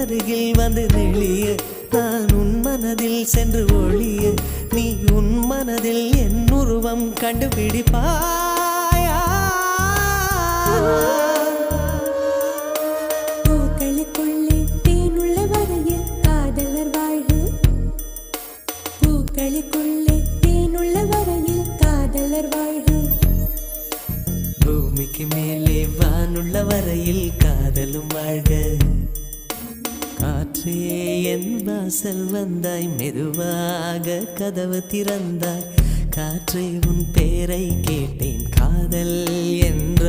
அருகில் வந்து நெளிய நான் உன் மனதில் சென்று ஒளிய நீ உன் மனதில் என் உருவம் கண்டுபிடிப்பாயா பூக்களுக்குள்ளே தேனுள்ள வரையில் காதலர் வாழ்வு பூக்களுக்குள்ளே தேனுள்ள வரையில் காதலர் வாழ்வு பூமிக்கு மேலே வானுள்ள வரையில் காதலும் வாழ்க காற்றே என் வாசல் வந்தாய் மெதுவாக கதவு திறந்தாய் காற்றே உன் பேரை கேட்டேன் காதல் என்ற